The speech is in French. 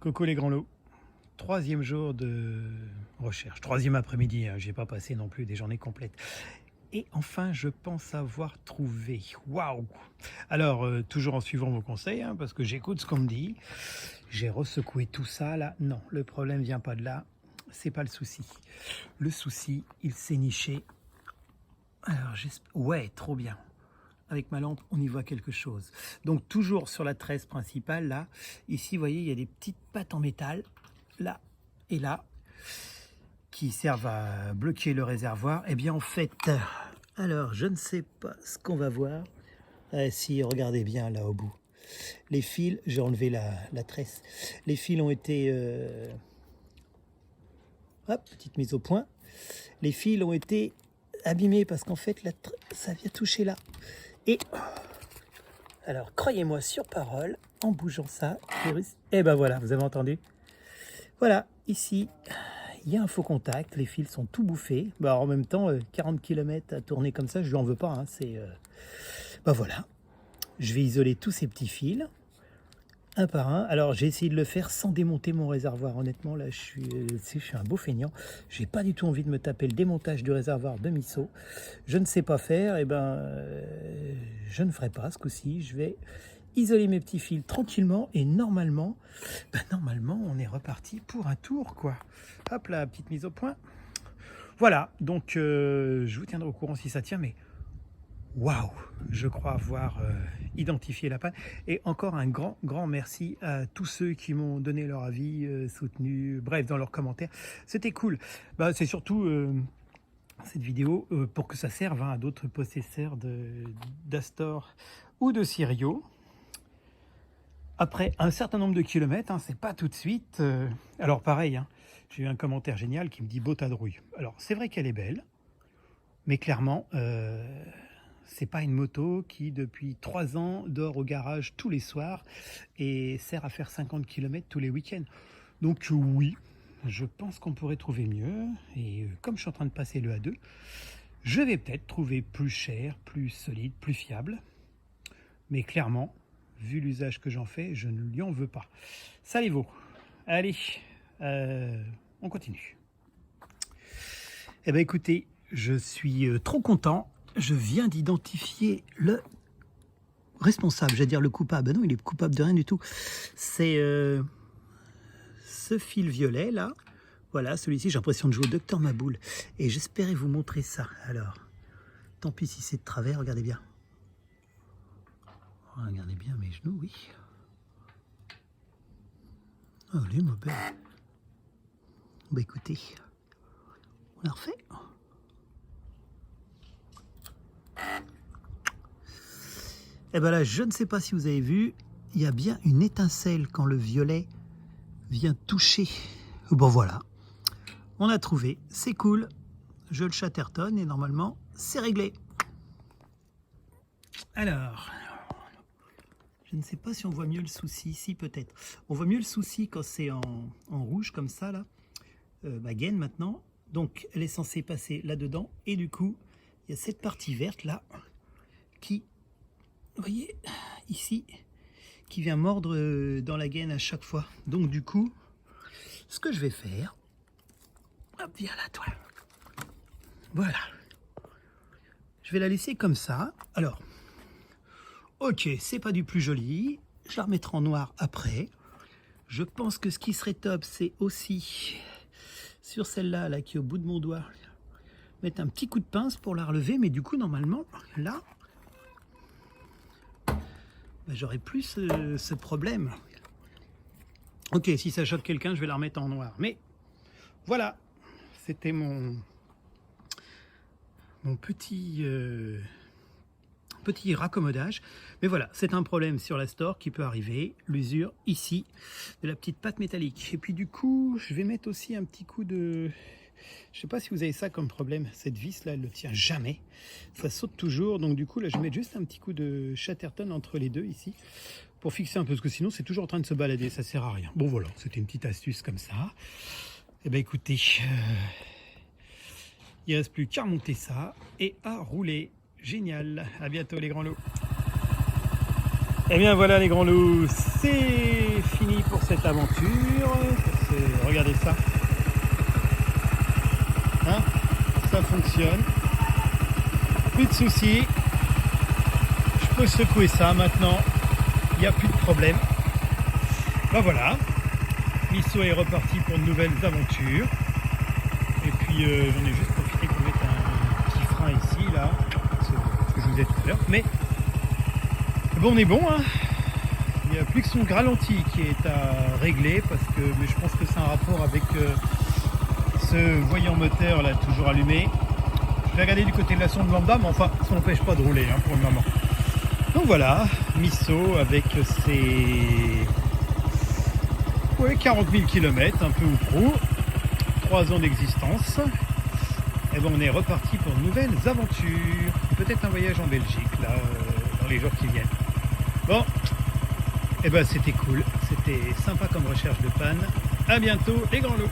Coucou les grands lots. Troisième jour de recherche, troisième après-midi, hein, j'ai pas passé non plus des journées complètes. Et enfin, je pense avoir trouvé. Waouh! Alors, toujours en suivant vos conseils, hein, parce que j'écoute ce qu'on me dit. J'ai ressecoué tout ça là. Non, le problème vient pas de là. C'est pas le souci. Le souci, il s'est niché. Alors, ouais, trop bien. Avec ma lampe, on y voit quelque chose. Donc, toujours sur la tresse principale, là. Ici, vous voyez, il y a des petites pattes en métal, là et là, qui servent à bloquer le réservoir. Eh bien, en fait, alors, je ne sais pas ce qu'on va voir. Ah, si, regardez bien, là, au bout. Les fils, j'ai enlevé la tresse. Les fils ont été... hop, petite mise au point. Les fils ont été abîmés parce qu'en fait, ça vient toucher là. Et alors, croyez-moi sur parole, en bougeant ça, et ben voilà, vous avez entendu. Voilà, ici, il y a un faux contact, les fils sont tout bouffés. Bah, en même temps, 40 km à tourner comme ça, je lui en veux pas. Hein, ben voilà, je vais isoler tous ces petits fils, un par un. Alors, j'ai essayé de le faire sans démonter mon réservoir. Honnêtement, là, je suis un beau feignant. J'ai pas du tout envie de me taper le démontage du réservoir de Misso. Je ne sais pas faire, et je ne ferai pas ce coup-ci. Je vais isoler mes petits fils tranquillement et normalement, on est reparti pour un tour, quoi. Hop là, petite mise au point. Voilà, donc je vous tiendrai au courant si ça tient, mais waouh, je crois avoir identifié la panne. Et encore un grand merci à tous ceux qui m'ont donné leur avis, soutenu, bref, dans leurs commentaires. C'était cool. Bah, c'est surtout cette vidéo pour que ça serve à d'autres possesseurs d'Astor ou de Sirio. Après un certain nombre de kilomètres, hein, c'est pas tout de suite. Alors pareil, hein, j'ai eu un commentaire génial qui me dit « beau tas de rouille ». Alors c'est vrai qu'elle est belle, mais clairement, c'est pas une moto qui depuis 3 ans dort au garage tous les soirs et sert à faire 50 km tous les week-ends. Donc oui, je pense qu'on pourrait trouver mieux. Et comme je suis en train de passer le A2, je vais peut-être trouver plus cher, plus solide, plus fiable. Mais clairement, vu l'usage que j'en fais, je ne lui en veux pas. Ça les vaut. Allez, on continue. Eh bien écoutez, je suis trop content. Je viens d'identifier le responsable, j'allais dire le coupable. Non, il est coupable de rien du tout. C'est ce fil violet là. Voilà, celui-ci, j'ai l'impression de jouer au Docteur Maboul. Et j'espérais vous montrer ça. Alors, tant pis si c'est de travers, regardez bien. Regardez bien mes genoux, oui. Allez, ma belle. Bah écoutez, on la refait. Et ben là, je ne sais pas si vous avez vu, il y a bien une étincelle quand le violet vient toucher. Bon voilà, on a trouvé, c'est cool. Je le chattertonne et normalement, c'est réglé. Alors... je ne sais pas si on voit mieux le souci, si peut-être. On voit mieux le souci quand c'est en rouge comme ça, là. Ma gaine maintenant. Donc elle est censée passer là-dedans. Et du coup, il y a cette partie verte là, qui, vous voyez, ici, qui vient mordre dans la gaine à chaque fois. Donc du coup, ce que je vais faire, hop, viens là toi. Voilà. Je vais la laisser comme ça. Alors... ok, c'est pas du plus joli, je la remettrai en noir après. Je pense que ce qui serait top, c'est aussi sur celle-là là, qui est au bout de mon doigt, mettre un petit coup de pince pour la relever, mais du coup, normalement, là, j'aurai plus ce problème. Ok, si ça choque quelqu'un, je vais la remettre en noir. Mais voilà, c'était mon petit... petit raccommodage, mais voilà, c'est un problème sur l'Astor qui peut arriver, l'usure ici de la petite patte métallique. Et puis du coup, je vais mettre aussi un petit coup de... je sais pas si vous avez ça comme problème, cette vis là, elle ne tient jamais, ça saute toujours, donc du coup là, je vais mettre juste un petit coup de chatterton entre les deux ici, pour fixer un peu, parce que sinon c'est toujours en train de se balader, ça sert à rien. Bon voilà, c'était une petite astuce comme ça. Et ben écoutez, il ne reste plus qu'à remonter ça et à rouler. Génial, à bientôt les grands loups. Et bien voilà les grands loups, c'est fini pour cette aventure. Regardez ça. Hein, ça fonctionne. Plus de soucis. Je peux secouer ça maintenant. Il n'y a plus de problème. Ben voilà. Misso est reparti pour de nouvelles aventures. Et puis j'en ai juste profité pour mettre un petit frein ici, là. Ce que je vous ai dit tout à l'heure. Mais bon, on est bon, hein. Il n'y a plus que son ralenti qui est à régler, mais je pense que c'est un rapport avec ce voyant moteur là toujours allumé. Je vais regarder du côté de la sonde lambda, mais enfin ça n'empêche pas de rouler hein, pour le moment. Donc voilà, Misso avec ses 40 000 km, un peu ou prou, 3 ans d'existence. Et bon, on est reparti pour de nouvelles aventures. Peut-être un voyage en Belgique là, dans les jours qui viennent. Bon. Et ben c'était cool, c'était sympa comme recherche de panne. À bientôt les grands lots.